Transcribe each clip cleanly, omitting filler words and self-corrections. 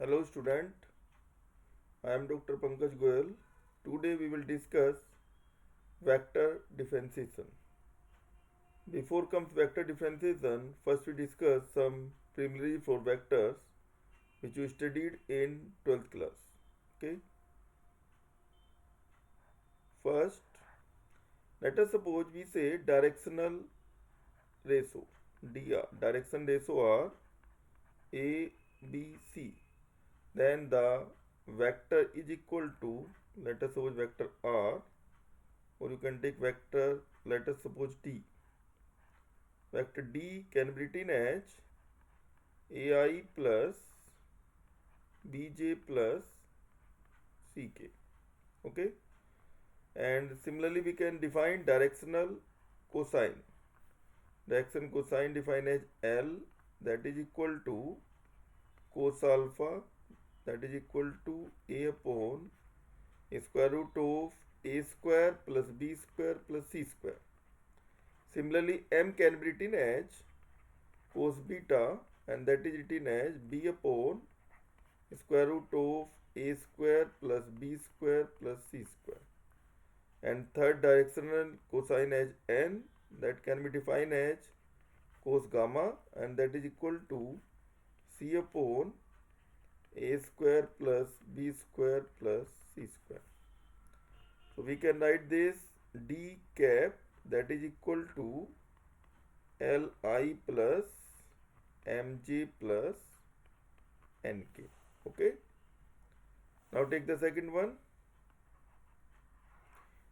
Hello student, I am Dr. Pankaj Goyal. Today we will discuss vector differentiation. Before comes vector differentiation, first we discuss some preliminary for vectors which we studied in 12th class. Okay. First, let us suppose we say directional ratio DR, direction ratio are A, B, C. Then the vector is equal to, let us suppose vector R, or you can take vector, let us suppose D. Vector D can be written as AI plus BJ plus CK. Okay. And similarly we can define directional cosine. Direction cosine defined as L, that is equal to cos alpha, that is equal to A upon square root of A square plus B square plus C square. Similarly M can be written as cos beta, and that is written as B upon square root of A square plus B square plus C square. And third directional cosine as N, that can be defined as cos gamma, and that is equal to C upon A square plus B square plus C square. So we can write this D cap, that is equal to Li plus Mj plus Nk. Okay. Now take the second one.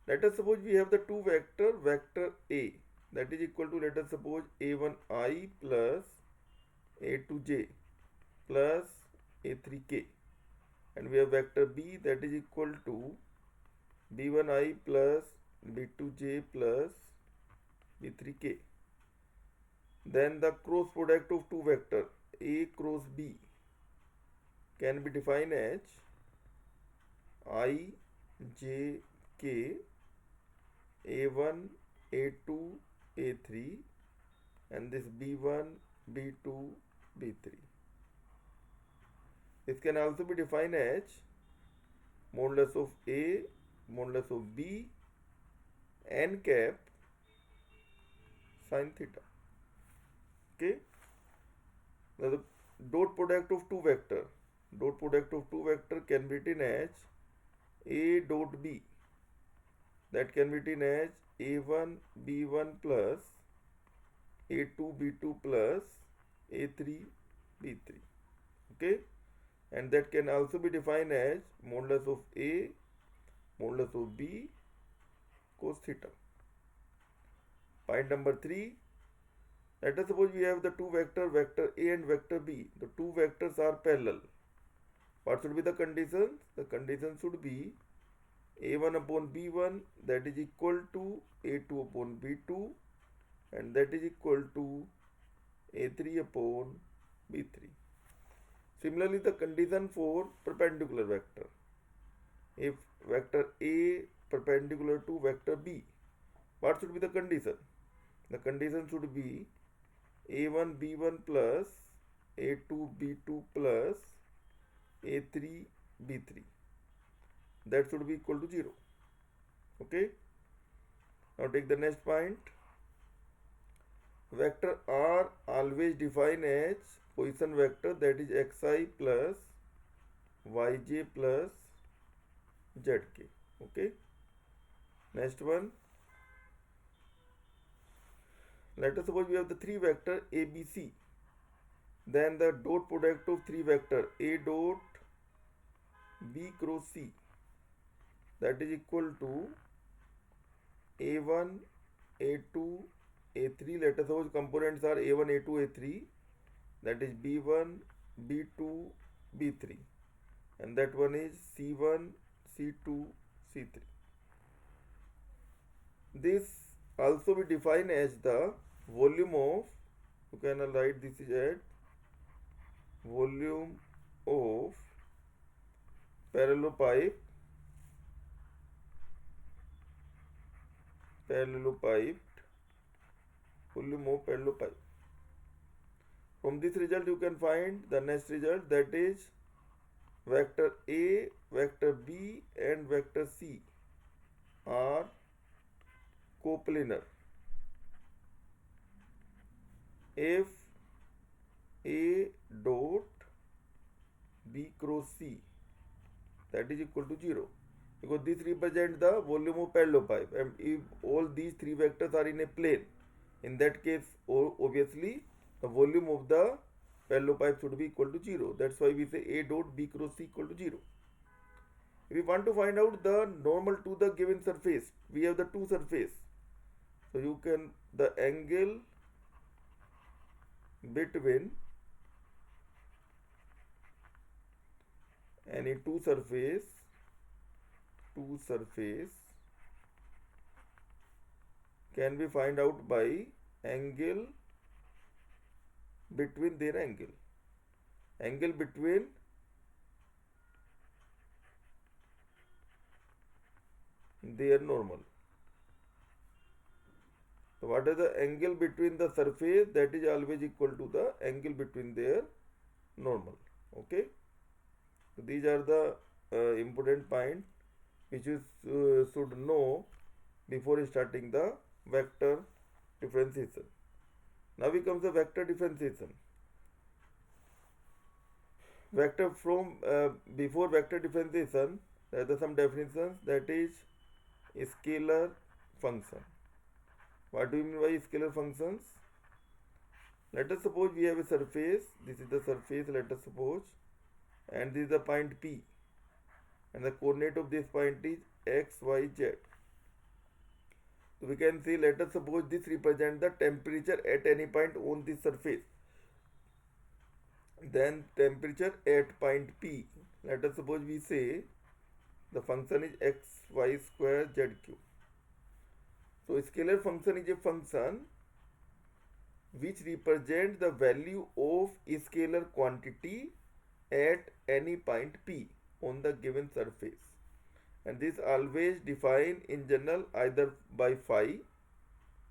Let us suppose we have the two vector A, that is equal to, let us suppose a1i plus a2j plus a3k, and we have vector B that is equal to b1i plus b2j plus b3k. Then the cross product of two vector A cross B can be defined as I j k a1 a2 a3, and this b1 b2 b3. This can also be defined as modulus of A modulus of B n cap sin theta. Okay. Now the dot product of two vector can be written as A dot B, that can be written as a1 b1 plus a2 b2 plus a3 b3. Okay. And that can also be defined as modulus of A modulus of B cos theta. Point number 3, let us suppose we have the two vector A and vector B. The two vectors are parallel. What should be the conditions? The condition should be A1 upon B1, that is equal to A2 upon B2, and that is equal to A3 upon B3. Similarly, the condition for perpendicular vector. If vector A perpendicular to vector B, what should be the condition? The condition should be A1 B1 plus A2 B2 plus A3 B3. That should be equal to 0. Okay. Now take the next point. Vector R always defined as position vector, that is xi plus yj plus zk. Okay. Next one. Let us suppose we have the three vector ABC. Then the dot product of three vector A dot B cross C, that is equal to A1 A2 A3. Let us suppose components are A1 A2 A3, that is B1 B2 B3, and that one is C1 C2 C3. This also be defined as the volume of, you can write this is at volume of parallelepiped volume of parallelepiped. From this result you can find the next result, that is vector A, vector B and vector C are coplanar if A dot B cross C that is equal to 0, because this represents the volume of parallel pipe, and if all these three vectors are in a plane, in that case obviously the volume of the parallel pipe should be equal to 0. That's why we say A dot B cross C equal to 0. If we want to find out the normal to the given surface, we have the two surface, so you can the angle between any two surface can be find out by angle between their angle between their normal. So what is the angle between the surface? That is always equal to the angle between their normal. Okay, so these are the important points which you should know before starting the vector differentiation. Now we come to vector differentiation. Vector from before vector differentiation, there are some definitions, that is scalar function. What do you mean by scalar functions? Let us suppose we have a surface, this is the surface, let us suppose, and this is the point P, and the coordinate of this point is x, y, z. So we can see, let us suppose this represents the temperature at any point on this surface. Then temperature at point P, let us suppose we say the function is x, y square, z cube. So scalar function is a function which represents the value of a scalar quantity at any point P on the given surface, and this always defined in general either by phi,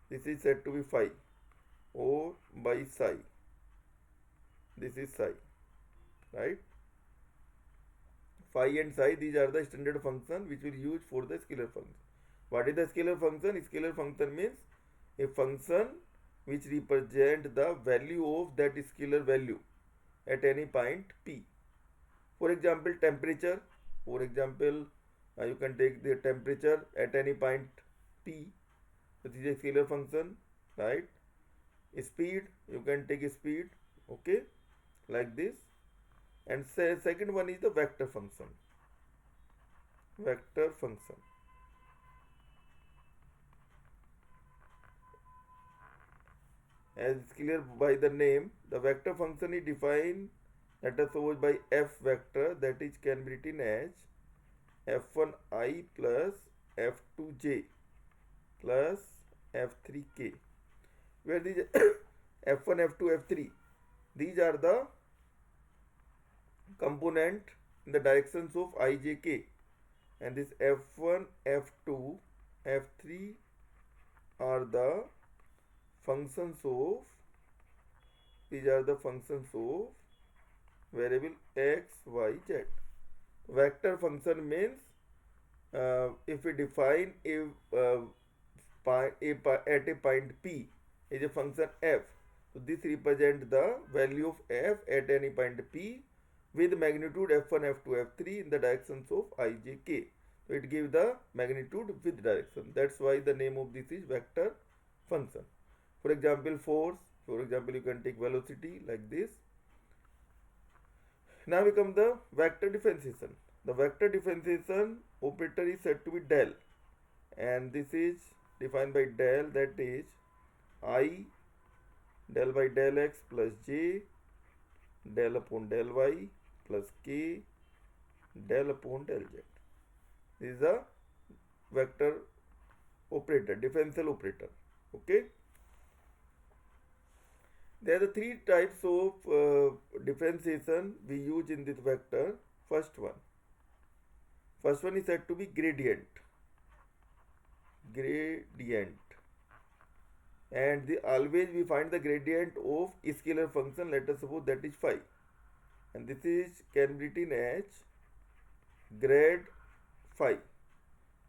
this is said to be phi, or by psi, this is psi, right? Phi and psi, these are the standard function which we use for the scalar function. What is the scalar function? Scalar function means a function which represents the value of that scalar value at any point P. For example, temperature. For example, you can take the temperature at any point P. This is a scalar function, right? Speed, you can take speed, okay, like this. And second one is the vector function. Vector function. As clear by the name, the vector function is defined, let us suppose, by f vector, that is can be written as f1i plus f2j plus f3k, where these f1, f2, f3, these are the component in the directions of I, j, k, and this f1, f2, f3 are the functions of, these are the functions of variable x, y, z. Vector function means if we define at a point P is a function f, so this represents the value of f at any point P with magnitude f1, f2, f3 in the directions of I, j, k. So it gives the magnitude with direction. That's why the name of this is vector function. For example, force, for example, you can take velocity like this. Now we come the vector differentiation. The vector differentiation operator is said to be del, and this is defined by del, that is I del by del x plus j del upon del y plus k del upon del z. This is a vector operator, differential operator. Okay. There are the three types of differentiation we use in this vector. First one is said to be gradient, and always we find the gradient of scalar function. Let us suppose that is phi. and this is can be written as grad phi,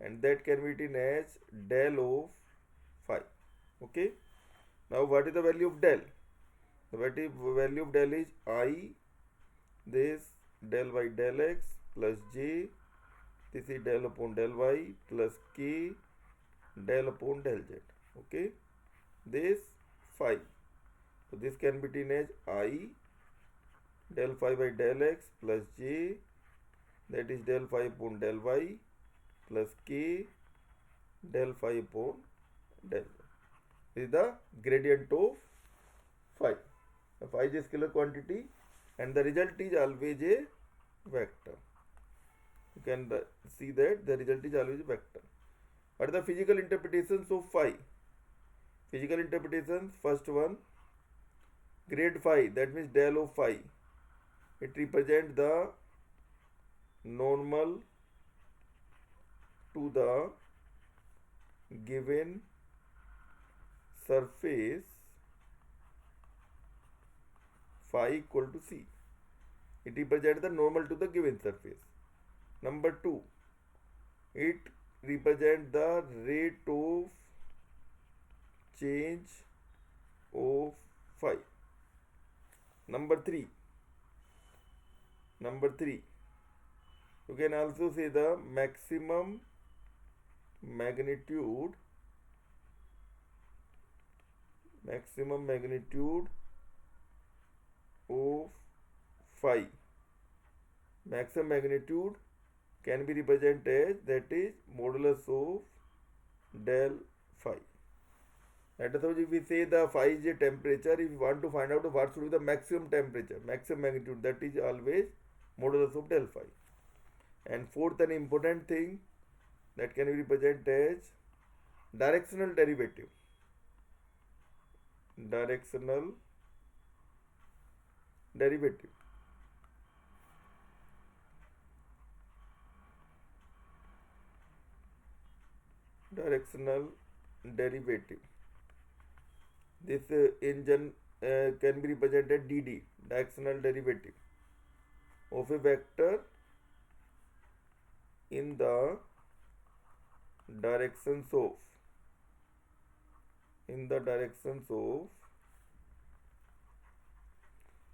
and that can be written as del of phi. Okay, now what is the value of del? The value of del is I, this del by del x plus j, this is del upon del y plus k del upon del z. Okay, this phi, so this can be written as I del phi by del x plus j, that is del phi upon del y plus k del phi upon del z. This is the gradient of phi. The phi is a scalar quantity and the result is always a vector. You can see that the result is always a vector. What are the physical interpretations of phi? Physical interpretations, first one, grade phi, that means del of phi. It represents the normal to the given surface phi equal to c. It represents the normal to the given surface. Number 2, it represents the rate of change of phi. Number 3, you can also say the maximum magnitude of phi. Maximum magnitude can be represented as, that is, modulus of del phi. Let us suppose if we say the phi is a temperature, if we want to find out what should be the maximum temperature, maximum magnitude, that is always modulus of del phi. And fourth and important thing that can be represented as directional derivative. Directional derivative. This engine can be represented dd, directional derivative of a vector in the directions of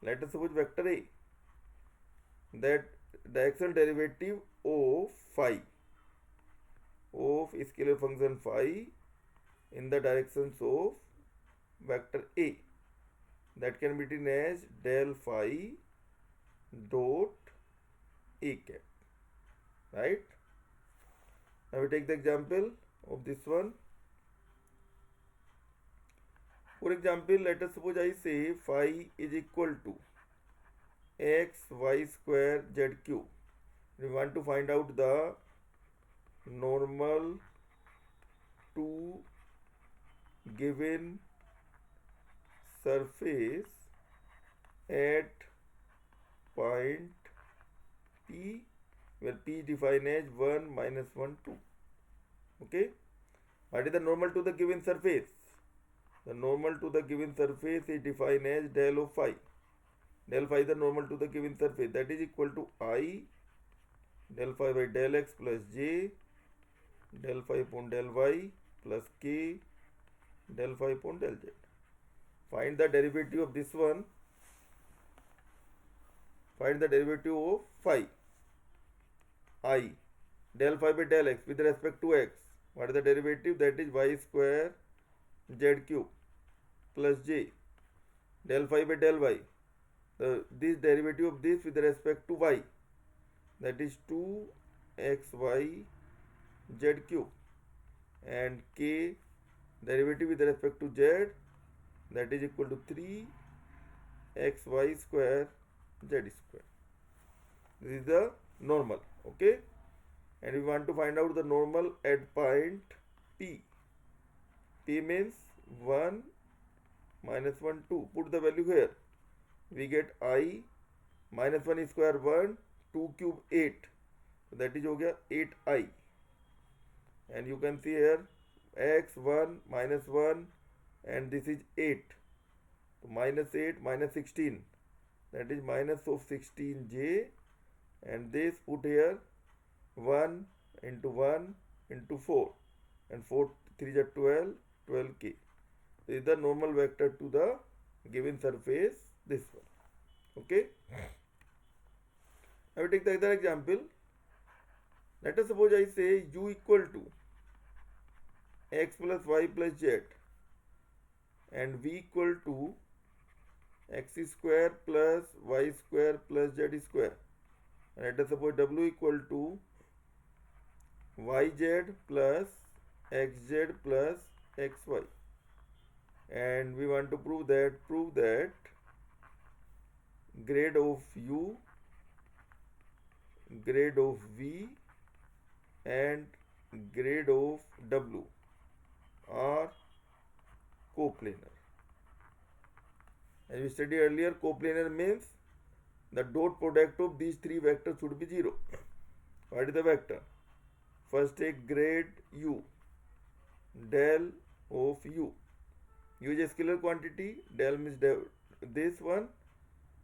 let us suppose vector A, that directional derivative of phi, of scalar function phi in the directions of vector A, that can be written as del phi dot A cap, right? Now we take the example of this one. For example, let us suppose I say phi is equal to x y square z cube. We want to find out the normal to given surface at point P, where P is defined as 1, -1, 2. Okay. What is the normal to the given surface? The normal to the given surface is defined as del of phi. Del phi is the normal to the given surface, that is equal to I del phi by del x plus j del phi upon del y plus k del phi upon del z. Find the derivative of this one. Find the derivative of phi. I del phi by del x with respect to x. What is the derivative? That is y square z cube plus j del phi by del y. This derivative of this with respect to y, that is 2xy z cube, and k derivative with respect to z, that is equal to 3xy square z square. This is the normal. Okay, and we want to find out the normal at point P. P means 1, -1, 2. Put the value here. We get I -1 square 1, 2 cube 8. So that is हो गया 8i. And you can see here x 1 -1 and this is 8. So -8 -16. that is minus of 16j, and this put here 1 into 1 into 4, and 4 3 is 12, 12k. This is the normal vector to the given surface, this one. Okay. Now we take the other example. Let us suppose I say u equal to x plus y plus z and v equal to x square plus y square plus z square. And let us suppose w equal to yz plus xz plus xy. And we want to prove that grade of u, grade of v and grade of w are coplanar. As we studied earlier, coplanar means the dot product of these three vectors should be 0. What is the vector? First take grade u, del of u. U is a scalar quantity, del means this one,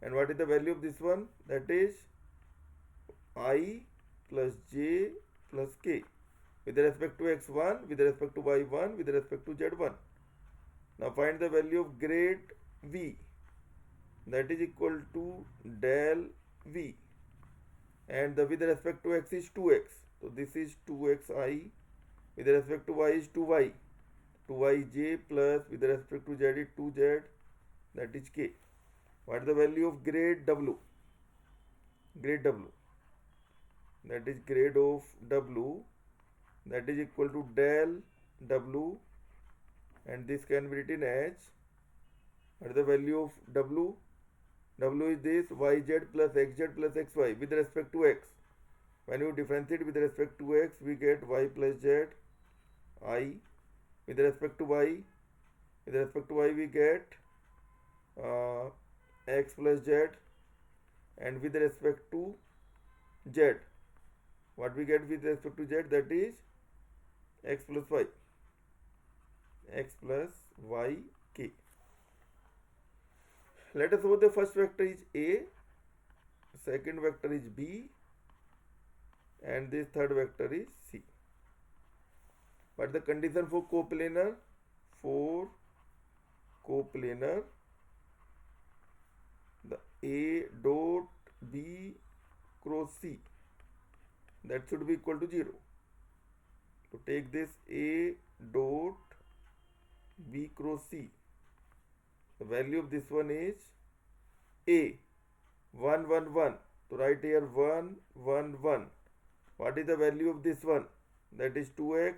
and what is the value of this one? That is I plus j plus k with respect to x1, with respect to y1, with respect to z1. Now find the value of grade v, that is equal to del v, and the with respect to x is 2x, so this is 2xi, with respect to y is 2y, 2yj plus with respect to z is 2z, that is k. What is the value of grade w? Grade w, that is grade of w, that is equal to del w, and this can be written as, what is the value of w? W is this yz plus xz plus xy with respect to x. When you differentiate with respect to x, we get y plus z I. With respect to y, we get x plus z, and with respect to z, what we get with respect to z, that is x plus y, x plus y k. Let us suppose the first vector is a, second vector is b, and this third vector is c. But the condition for coplanar? For coplanar, the a dot b cross c, that should be equal to 0. To take this a dot b cross c, the value of this one is a 1 1 1. So write here 1 1 1. What is the value of this one? That is 2x,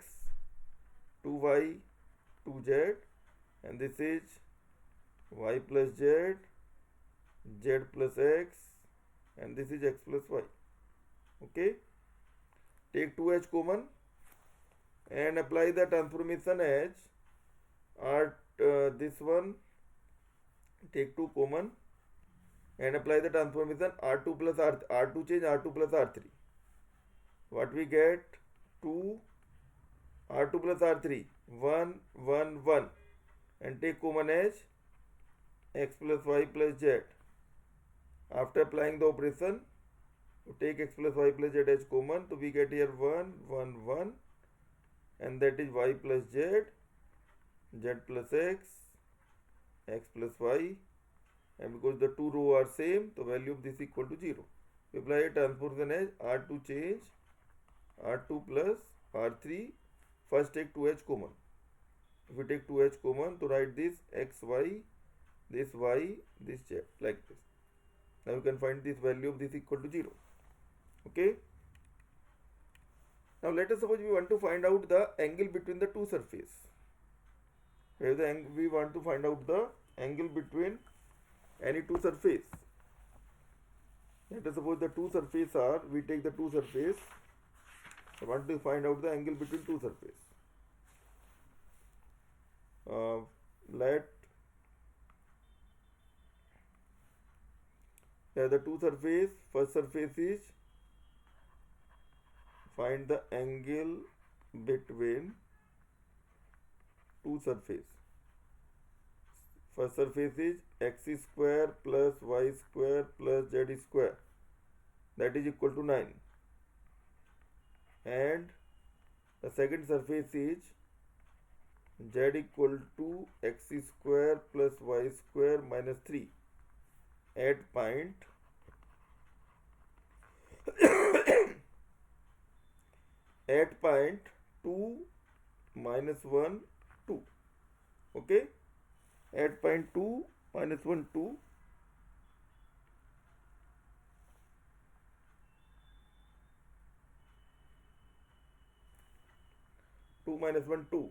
2y, 2z, and this is y plus z, z plus x, and this is x plus y. Okay. Take 2h common and apply the transformation as this one. Take 2 common and apply the transformation R2 plus R2 change R2 plus R3. What we get? 2 R2 plus R3, 1 1 1, and take common as x plus y plus z. After applying the operation, take x plus y plus z as common, so we get here 1 1 1, and that is y plus z, z plus x, x plus y, and because the two rows are same, the value of this equal to 0. We apply a transformation as R2 change R2 plus R3. First take 2h common. If we take 2h common, to write this xy, this y, this z, like this. Now you can find this value of this equal to 0. Okay. Now let us suppose we want to find out the angle between the two surfaces. We want to find out the angle between any two surfaces. Let us suppose the two surfaces are, we take the two surfaces. I want to find out the angle between two surfaces. Let the two surfaces, first surface is, find the angle between two surfaces. first surface is x square plus y square plus z square, that is equal to 9, and the second surface is z equal to x square plus y square minus 3 at point at point 2 minus 1 2. Okay, at point 2 minus 1 2, 2 minus 1 2.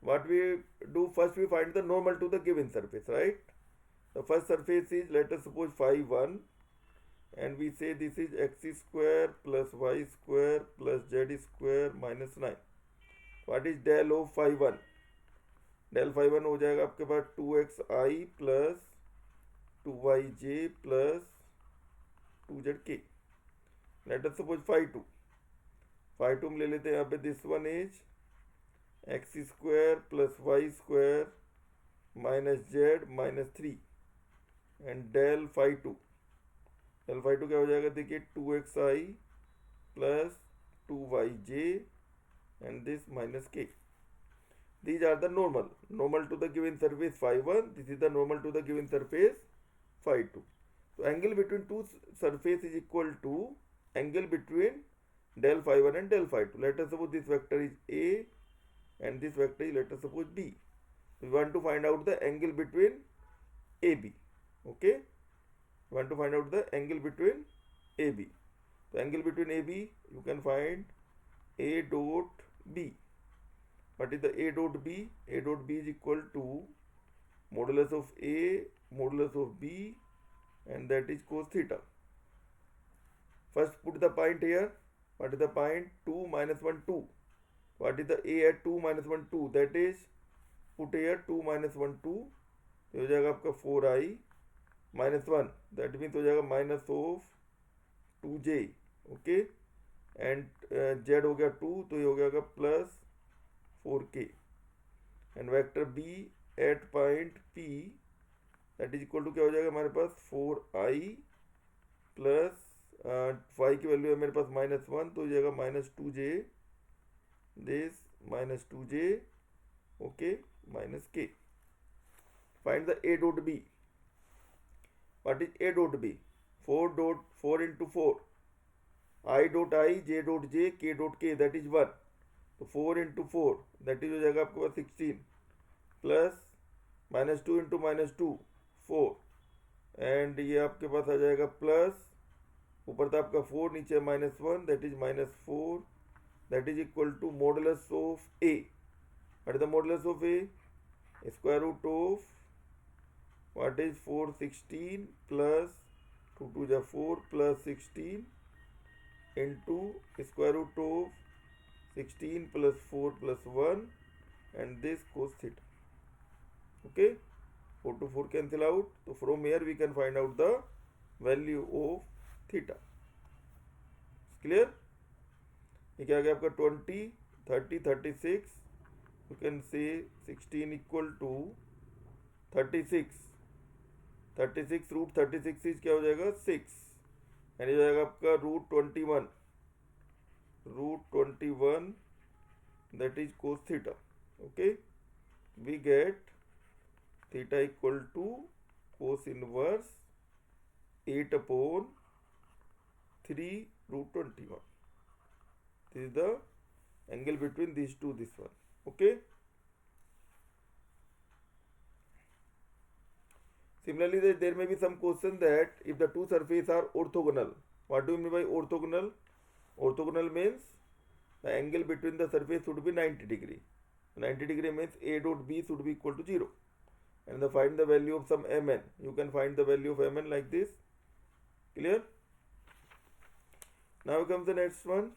What we do first, we find the normal to the given surface, right? The first surface is, let us suppose phi 1, and we say this is x square plus y square plus z square minus 9. What is del of phi 1? del phi 1 हो जाएगा आपके पास 2xi plus 2yj plus 2zk. Let us suppose phi 2. phi 2 हम ले लेते हैं यहाँ पे, this one is x square plus y square minus z minus 3 and del phi 2. del phi 2 क्या हो जाएगा, देखिए 2xi plus 2yj and this minus k. These are the normal to the given surface phi 1. This is the normal to the given surface phi 2. So angle between two surface is equal to angle between del phi 1 and del phi 2. Let us suppose this vector is A and this vector is, let us suppose, B. We want to find out the angle between AB. Okay, we want to find out the angle between AB. So angle between AB, you can find A dot B. What is the A dot B? A dot B is equal to modulus of A modulus of B, and that is cos theta. First put the point here. What is the point? 2 minus 1 2. What is the A at 2 minus 1 2? That is, put here 2 minus 1 2. तो हो जाएगा आपका 4i minus 1. That means हो जाएगा minus of 2j. Okay, and z हो गया 2, तो ये हो गया plus 4k. And vector b at point p, that is equal to क्या हो जाएगा हमारे पास 4i प्लस फाई की वैल्यू है मेरे पास माइनस 1, तो हो जाएगा minus 2j, this minus 2j, okay, minus k. Find the A dot B. What is A dot B? 4 into 4. I dot I, J dot J, K dot K, that is 1. तो 4 into 4, that is हो जाएगा आपके पास 16, plus minus 2 into minus 2 4, and ये आपके पास आ जाएगा plus, ऊपर था आपका 4, नीचे minus 1, that is minus 4. That is equal to modulus of A. What is the modulus of A? Square root of, what is 416 plus 2 to the 4 plus 16 into square root of 16 plus 4 plus 1, and this cos theta. Okay, 4 to 4 cancel out. So from here we can find out the value of theta. Clear? ये क्या आ गया आपका 20 30 36. You can से 16 equal to 36. 36 root 36 is क्या हो जाएगा 6, यानी हो जाएगा आपका root 21. That is cos theta. Okay, we get theta equal to cos inverse 8/3 root 21. This is the angle between these two, this one. Okay, similarly there may be some question that if the two surfaces are orthogonal. What do you mean by orthogonal? Orthogonal means the angle between the surface should be 90 degree. 90 degree means A dot B should be equal to 0, and find the value of some mn. You can find the value of mn like this. Clear? Now comes the next one.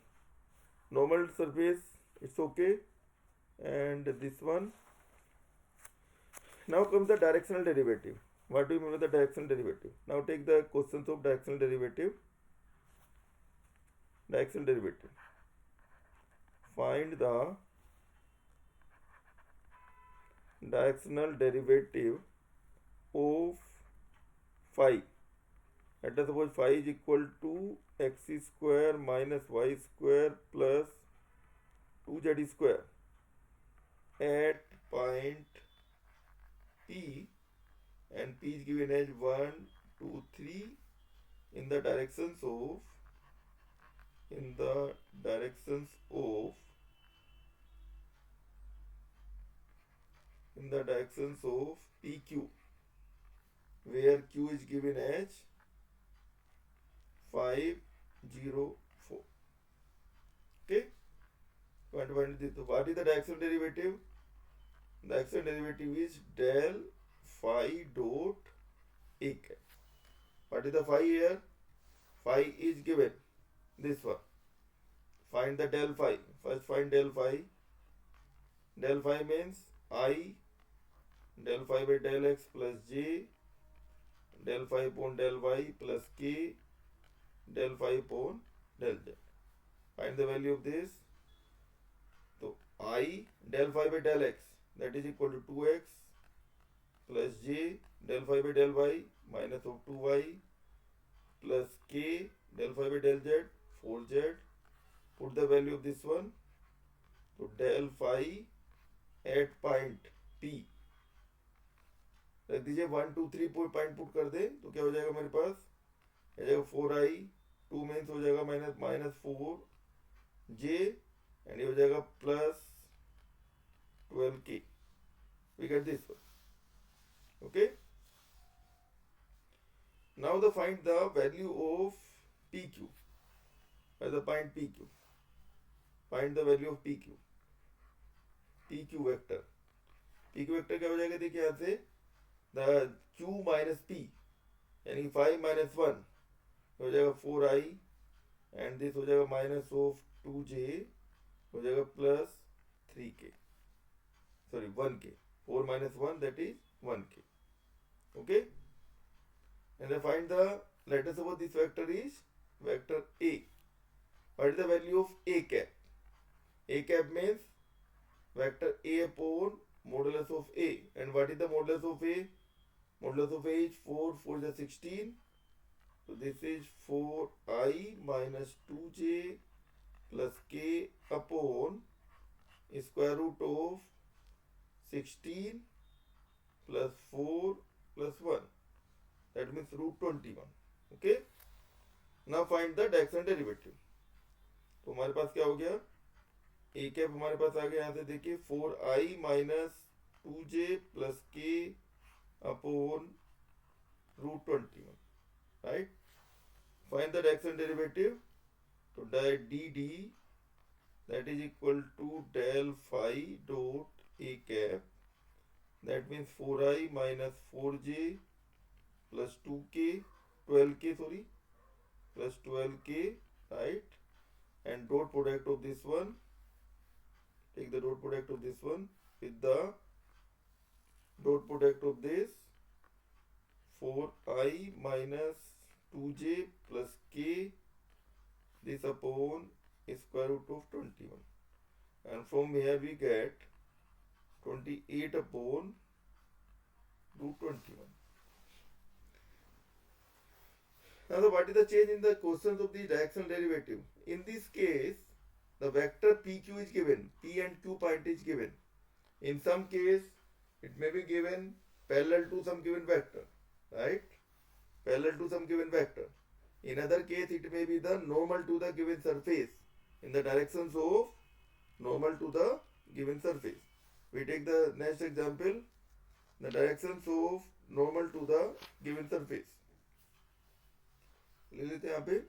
Normal surface, it's okay, and this one. Now comes the directional derivative. What do you mean by the directional derivative? Now take the questions of directional derivative. Directional derivative. Find the directional derivative of phi. Let us suppose phi is equal to x square minus y square plus 2z square at point P, and P is given as 1, 2, 3 in the directions of in the directions of in the directions of PQ, where Q is given as 5, 0, 4. Okay. What is the direction derivative? The direction derivative is del phi dot a cap. What is the phi here? Phi is given this one. Find the del phi. First find del phi. Del phi means I del phi by del x plus j del phi upon del y plus k del phi upon del z. Find the value of this. So I del phi by del x, that is equal to 2x plus j del phi by del y minus of 2y plus k del phi by del z 4z. Put the value of this one. So del phi at point P, रख दीजिए 1 2 3 point put कर दे तो क्या हो जाएगा मेरे पास, हो जाएगा 4i, 2 मीन्स हो जाएगा माइनस 4j, एंड ये हो जाएगा plus 12k. We get this one. Okay. Now find the value of PQ at the point PQ. Find the value of PQ. PQ vector. PQ vector क्या हो जाएगा, देखिए यहाँ से the Q minus P यानी 5 minus 1 हो जाएगा 4i, and this हो जाएगा minus of 2j हो जाएगा plus 3k, sorry 1k. 4 minus 1, that is 1k. Okay, and then find the, let us suppose this vector is vector A. What is the value of A cap? A cap means vector A upon modulus of A. And what is the modulus of A? Modulus of A is 4, 4 is 16. So this is 4i minus 2j plus k upon square root of 16 plus 4 plus 1. That means root 21. Okay. Now find the direction derivative. तो हमारे पास क्या हो गया, A cap हमारे पास आ गया, यहाँ से देखिए 4i minus 2j plus k upon root 21, right. Find the direction derivative. तो dd that is equal to del phi dot a cap, that means 4i minus 4j plus 2k 12k, sorry, plus 12k, right, and dot product of this one, take the dot product of this one with the dot product of this 4i minus 2j plus k, this upon square root of 21, and from here we get 28 upon root 21. Now what is the change in the questions of the directional derivative? In this case, the vector PQ is given, P and Q point is given. In some case, it may be given parallel to some given vector, right? Parallel to some given vector. In other case, it may be the normal to the given surface in the directions of normal to the given surface. We take the next example, the directions of normal to the given surface. ले लेते हैं यहाँ पे.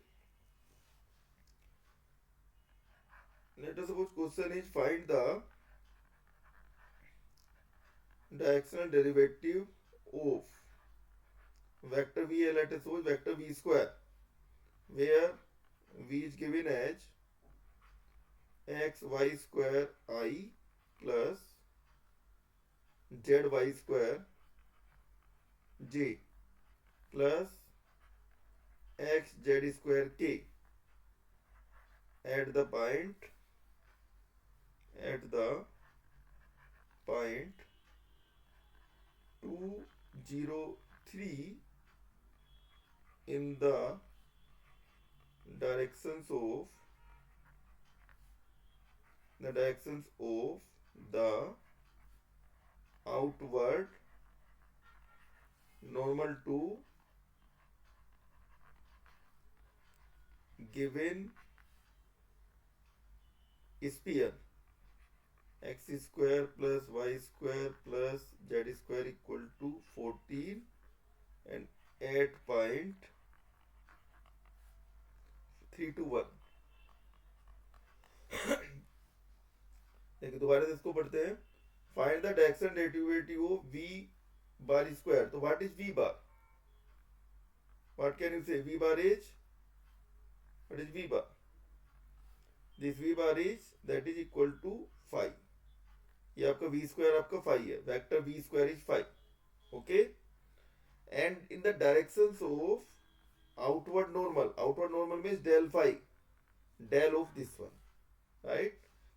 Let us suppose question is find the directional derivative of vector v. Let us suppose vector v square, where v is given as x y square I plus z y square j plus x z square k at the point 2 3 in the directions of the outward normal to given sphere x square plus y square plus z square equal to 14 and 8.321. देखिए दोबारा से इसको पढ़ते हैं. Find the direction derivative of v bar square. तो what is v bar? What can you say? V bar is, what is V bar? This V bar is, that is equal to 5. ये आपका V square आपका 5 है. Vector V square is 5. Okay? And in the directions of outward normal means del phi, del of this one. Right?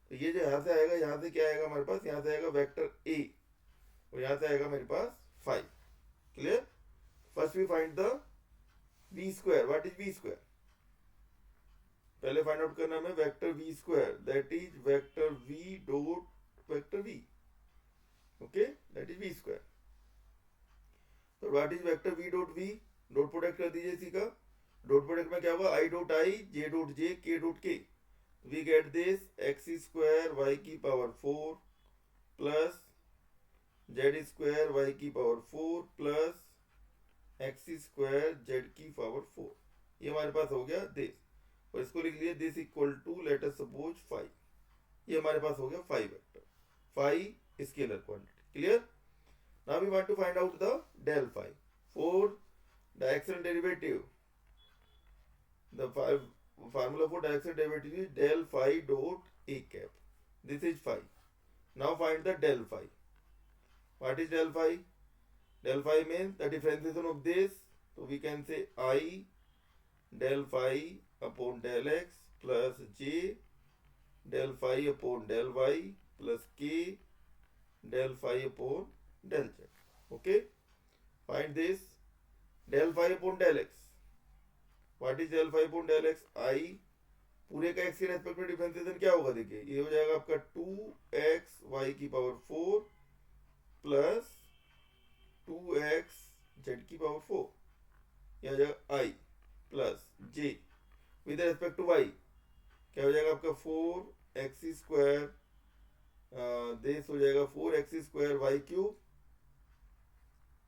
तो ये जो यहाँ से आएगा, यहाँ से क्या आएगा हमारे पास? यहाँ से आएगा वेक्टर A और यहाँ से आएगा मेरे पास 5. Clear? First we find the V square. What is V square? पहले फाइंड आउट करना है vector V square. That is vector V dot vector V. Okay? That is V square. तो what is vector V dot V? Dot product कर दीजिए इसी का. Dot product में क्या होगा? I dot I, J dot J, K dot K. We get this x square y की power 4 plus z square y की power 4 plus x square z की पावर 4. ये हमारे पास हो गया दिस. और इसको लिख लिए this equal to let us suppose 5. ये हमारे पास हो गया 5 vector. 5 scalar quantity. Clear? Now we want to find out the del phi. For direction derivative, the formula for direction derivative is del phi dot a cap. This is phi. Now find the del phi. What is del phi? Del phi means the differentiation of this. So we can say I del phi upon del x plus j del phi upon del y plus k del phi upon del z. Okay? Find this del phi upon del x. What is del phi upon del x? I पूरे का x के respect में differentiation क्या होगा? देखिए ये हो जाएगा आपका 2x y की पावर 4 प्लस 2x z की पावर 4. यह हो जाएगा i plus j with respect to y क्या हो जाएगा आपका 4x स्क्वायर. दिस हो जाएगा 4x square y cube,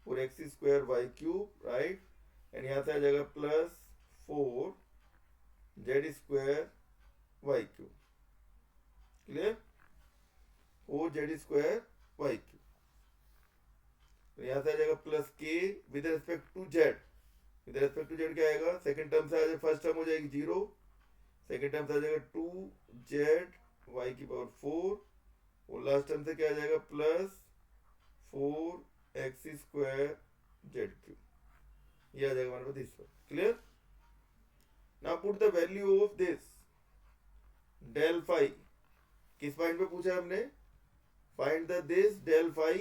4x square y cube. Right? And यहाँ से आ जाएगा plus 4 z square y cube. Clear? 4 z square y cube. तो यहाँ से आ जाएगा plus k with respect to z. With respect to z क्या आएगा? सेकंड टर्म से आ जाएगा, फर्स्ट टर्म हो जाएगी 0, सेकंड टर्म से आ जाएगा 2z y की पावर 4 और लास्ट टर्म से क्या आ जाएगा? Plus 4x square z cube. ये आ जाएगा हमारे पास this one. Clear? Now put the value of this del phi. किस पॉइंट पे पूछा हमने? Find the this del phi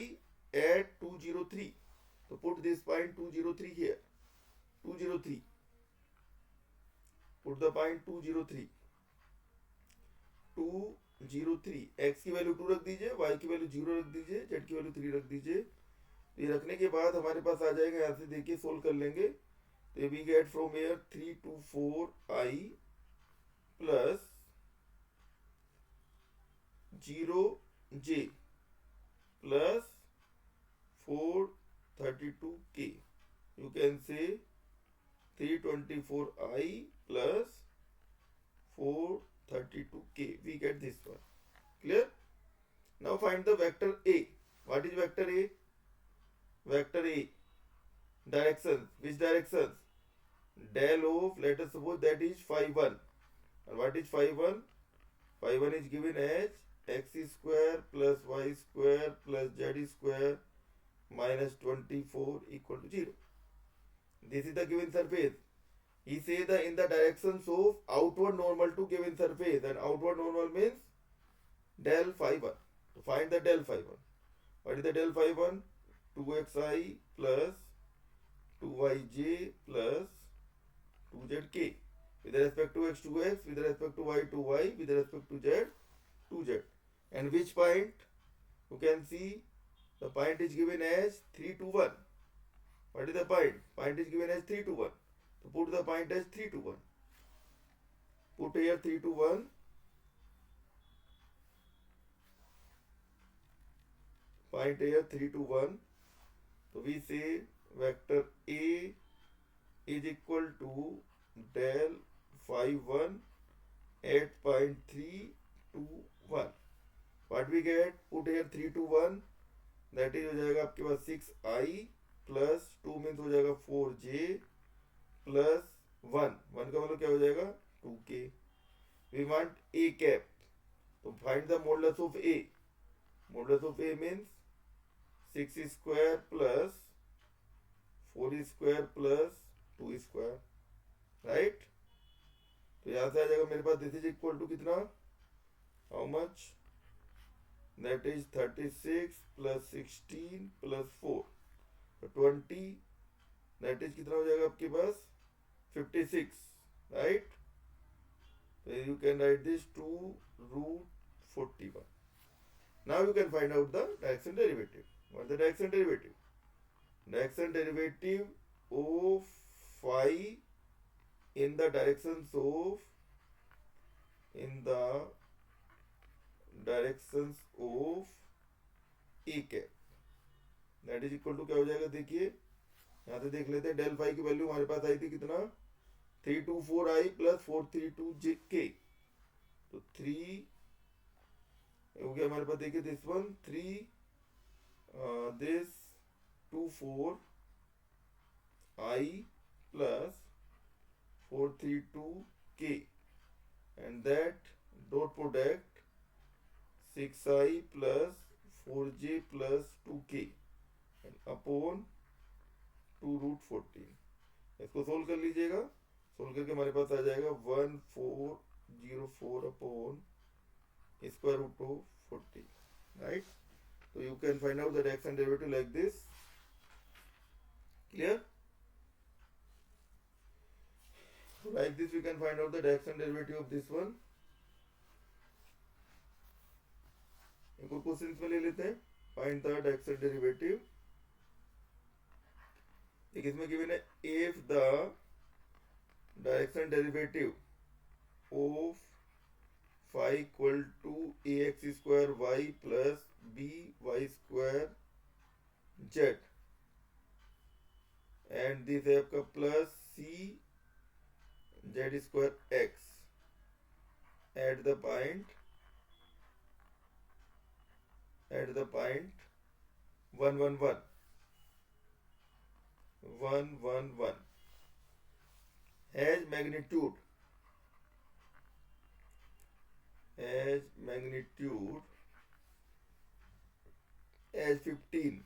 at 203. तो put this point 203 here. 203. Put the point 203. 203. x की वैल्यू 2 रख दीजिए, y की वैल्यू 0 रख दीजिए, z की वैल्यू 3 रख दीजिए. तो ये रखने के बाद हमारे पास आ जाएगा, यहाँ से देखिए सोल्व कर लेंगे. तो we get from here 324i plus 0j plus 432k. You can say 324i plus 432k. We get this one. Clear? Now find the vector A. What is vector A? Vector A. Directions. Which directions? Del of, let us suppose that is phi 1. And what is phi 1? Phi 1 is given as x square plus y square plus z square minus 24 equal to 0. This is the given surface. He says that in the directions of outward normal to given surface, and outward normal means del phi 1. To find the del phi 1. What is the del phi 1? 2xi plus 2yj plus 2zk. With respect to x 2x, with respect to y 2y, with respect to z 2z. And which point? You can see the point is given as 3 to 1. What is the point? Point is given as 3 to 1. So put the point as 3 to 1. Put here 3 to 1. Point here 3 to 1. So we say vector A is equal to del phi 1 at point 3 to 1. What we get? Put here 3 to 1. That is हो जाएगा आपके पास 6i plus 2 means हो जाएगा 4j plus 1. 1 का मतलब क्या हो जाएगा 2k. We want a cap. तो find the modulus of a. Modulus of a means 6 square plus 4 square plus 2 square. Right. तो यहां से आ जाएगा मेरे पास दिस इज इक्वल टू कितना, how much, that is 36 plus 16 plus 4. तो 20, दैट इज कितना हो जाएगा आपके पास 56. Right. So you can write this 2 root 41. Now you can find out the direction derivative. What is the direction derivative? Direction derivative of phi in the directions of a cap. That is equal to क्या हो जाएगा देखिए, यहाँ से देख लेते हैं. Del phi की वैल्यू हमारे पास आई थी कितना 324i प्लस 432k. तो 3 हो गया हमारे पास. देखिए this one 3 this 24i plus 432k and that dot product 6i plus 4j plus 2k and upon 2 root 14. इसको सोल्व कर लीजिएगा. सोल्व करके हमारे पास आ जाएगा 1404 upon square root of 40. Right. तो you can find out the direction derivative like this. Clear. Like this we can find out the direction derivative of this one. एक और क्वेश्चन में ले लेते हैं. Find the direction derivative. एक इसमें given है if the direction derivative of phi equal to ax square y plus by square z and this है आपका plus c z square x at the point 111 has magnitude as 15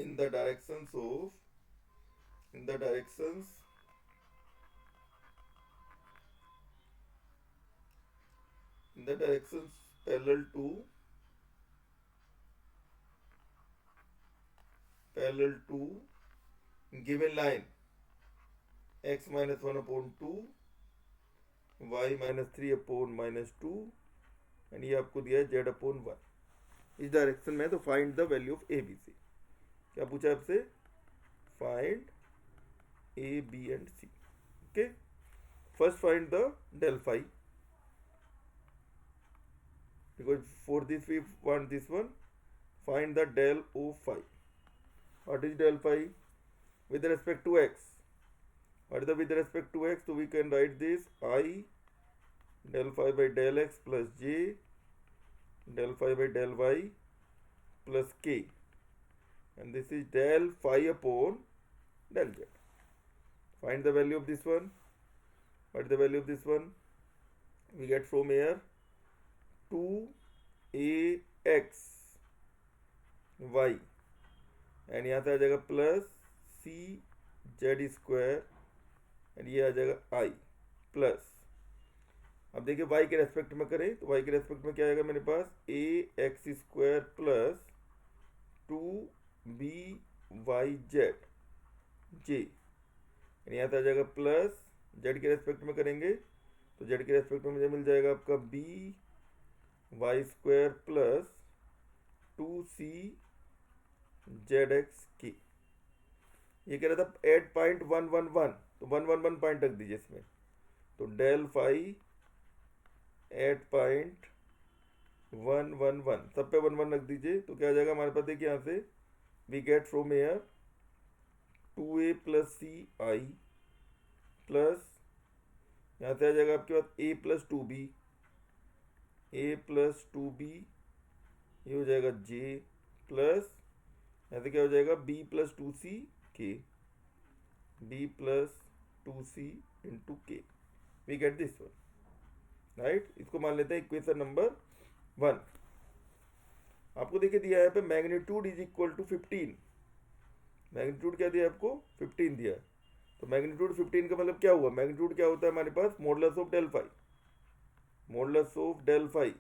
in the directions parallel to given line x minus 1 upon 2 y minus 3 upon minus 2 and ये आपको दिया है z upon 1 इस direction में. तो find the value of a b c. क्या पूछा आपसे? Find a b and c. Okay. First find the del phi because for this we want this one. Find the del of phi. What is del phi? With respect to x. What is the with respect to x? So we can write this I del phi by del x plus j del phi by del y plus k. And this is del phi upon del z. Find the value of this one. What is the value of this one? We get from here 2ax y and यहाँ से आ जाएगा plus c z square and ये आ जाएगा आई plus. अब देखिए y के रेस्पेक्ट में करें तो y के रेस्पेक्ट में क्या आएगा मेरे पास a x square plus two b y z j, यहाँ से आ जाएगा प्लस जेड के रेस्पेक्ट में करेंगे तो जेड के रेस्पेक्ट में मुझे मिल जाएगा आपका b y square plus two c z x की। ये कह रहा था at point one one one, तो वन वन वन पॉइंट रख दीजिए इसमें, तो del phi at point one one one, सब पे वन वन रख दीजिए, तो क्या आ जाएगा हमारे पास, देखिए यहाँ से we get from here two a plus c i plus, यहाँ से आ जाएगा आपके पास a plus two b, a plus two b, ये हो जाएगा जे प्लस, यहाँ से क्या हो जाएगा B plus two c k, b plus two c into k, we get this one right. इसको मान लेते हैं इक्वेशन नंबर 1। आपको देखिए दिया है यहाँ पे magnitude is equal to 15, magnitude क्या दिया आपको 15 दिया है, तो मैग्नीट्यूड 15 का मतलब क्या हुआ, मैग्नीट्यूड क्या होता है हमारे पास modulus of del phi, modulus of del phi,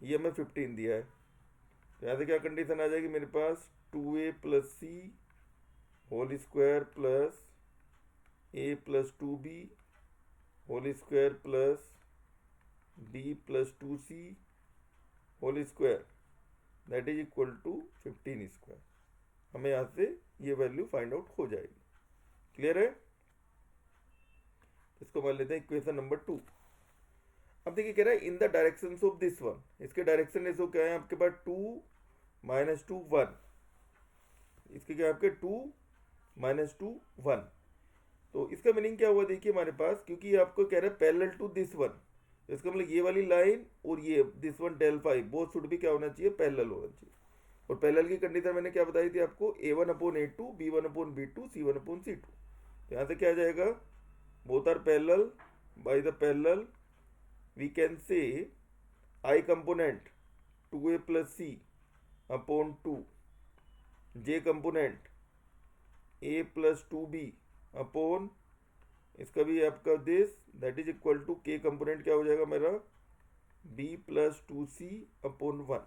ये हमें 15 दिया है, तो यहाँ से क्या कंडीशन आ जाएगी मेरे पास, two a plus c whole square plus a plus two b whole square plus b plus two c whole square that is equal to 15 square. हमें यहाँ से ये वैल्यू फाइंड आउट हो जाएगी। क्लियर है? इसको मान लेते हैं इक्वेशन नंबर 2। अब देखिए कह रहा है in the direction of this one, इसके डायरेक्शन रेशो क्या है आपके पास 2 माइनस 2 1, इसके क्या है आपके 2 माइनस 2 1, तो इसका मीनिंग क्या हुआ देखिए हमारे पास, क्योंकि ये आपको कह रहा है पैरेलल टू दिस वन, तो इसका मतलब ये वाली लाइन और ये this one del phi both should भी क्या होना चाहिए, पैरेलल होना चाहिए। और पैरेलल की कंडीशन मैंने क्या बताई थी आपको, a1/a2 b1/b2 c1/c2, तो यहाँ से क्या आ जाएगा, both are parallel, by the parallel we can say i component 2a plus c upon 2, j component a plus 2b upon इसका भी आपका this that is equal to k component क्या हो जाएगा मेरा b प्लस 2c अपॉन 1,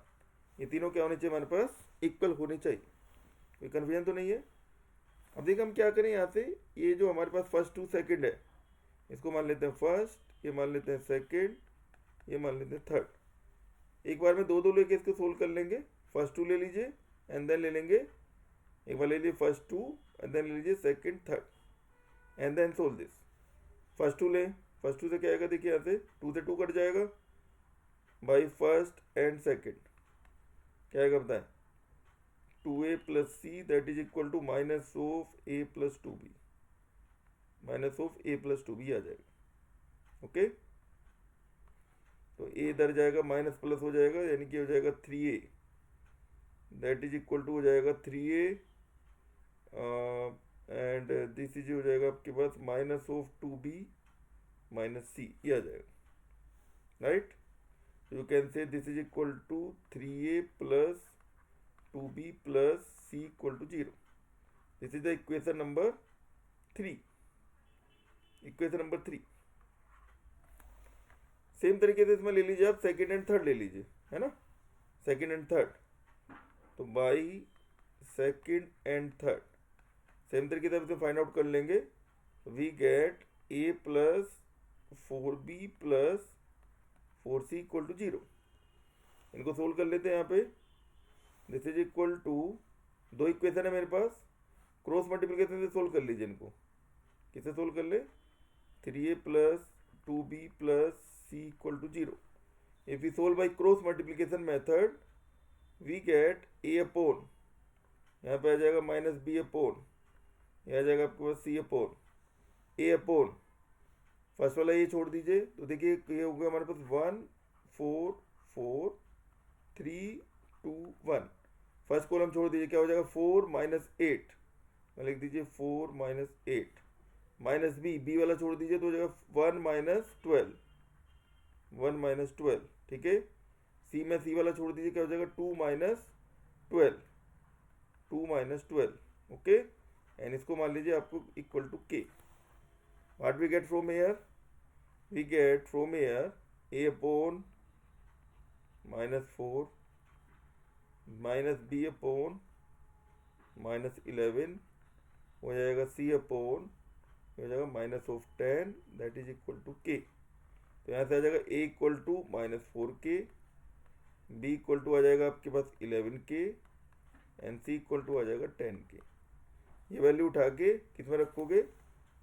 ये तीनों क्या होने चाहिए हमारे पास, इक्वल होने चाहिए। कोई कन्फ्यूजन तो नहीं है? अब देखिए हम क्या करें, यहाँ से ये जो हमारे पास फर्स्ट टू सेकंड है इसको मान लेते हैं फर्स्ट, ये मान लेते हैं सेकंड, ये मान लेते हैं थर्ड, एक बार में दो दो लेके इसको सोल्व कर लेंगे। फर्स्ट टू ले लीजिए एंड देन ले लेंगे, एक बार ले लीजिए फर्स्ट टू एंड देन ले लीजिए second third and then solve this. First two ले, फर्स्ट टू से क्या आएगा देखिए, यहाँ से 2 से 2 कट जाएगा, बाई फर्स्ट एंड सेकंड क्या आएगा बताएं, 2a plus c that is equal to minus of a plus 2b, minus of a plus 2b आ जाएगा। ओके, तो a इधर जाएगा माइनस प्लस हो जाएगा, यानी कि हो जाएगा 3a that is equal to हो जाएगा 3a एंड दिस इज हो जाएगा आपके पास minus of 2b minus c, ये आ जाएगा right. You can say this is equal to 3a plus 2b plus c equal to 0। This is the equation number 3, equation number 3। Same तरीके से इसमें ले लीजिए आप सेकंड एंड थर्ड ले लीजिए, है ना, सेकंड एंड थर्ड, तो by second and third same तरीके से इसे फाइंड आउट कर लेंगे, we get a plus 4b plus 4c equal to 0। इनको सोल्व कर लेते हैं यहाँ पे, दिस इज इक्वल टू, दो इक्वेशन है मेरे पास, क्रॉस मल्टीप्लिकेशन से सोल्व कर लीजिए इनको। किससे सोल्व कर ले, 3a plus 2b plus c equal to 0। If you solve by cross multiplication method we get a upon, यहाँ पे आ जाएगा माइनस b अपॉन, यह आ जाएगा आपके पास c upon a upon, first वाला ये छोड़ दीजिए, तो देखिए ये हो गया हमारे पास 1 4 4 3 2 1, फर्स्ट कॉलम छोड़ दीजिए, क्या हो जाएगा 4 माइनस 8, मैं लिख दीजिए 4 माइनस 8, माइनस बी वाला छोड़ दीजिए तो हो जाएगा 1 माइनस 12, 1 माइनस 12, ठीक है। सी में सी वाला छोड़ दीजिए, क्या हो जाएगा 2 माइनस 12, 2 माइनस 12, ओके, एंड इसको मान लीजिए आपको equal to k. What we get from here, we get from here a upon minus 4 minus b upon -11 हो जाएगा सी अपॉन हो जाएगा -10 दैट इज इक्वल टू के। तो यहाँ से आ जाएगा ए इक्वल टू -4 के, बी इक्वल टू आ जाएगा आपके पास 11 के एंड सी इक्वल टू आ जाएगा 10 के। ये वैल्यू उठा के किस में रखोगे,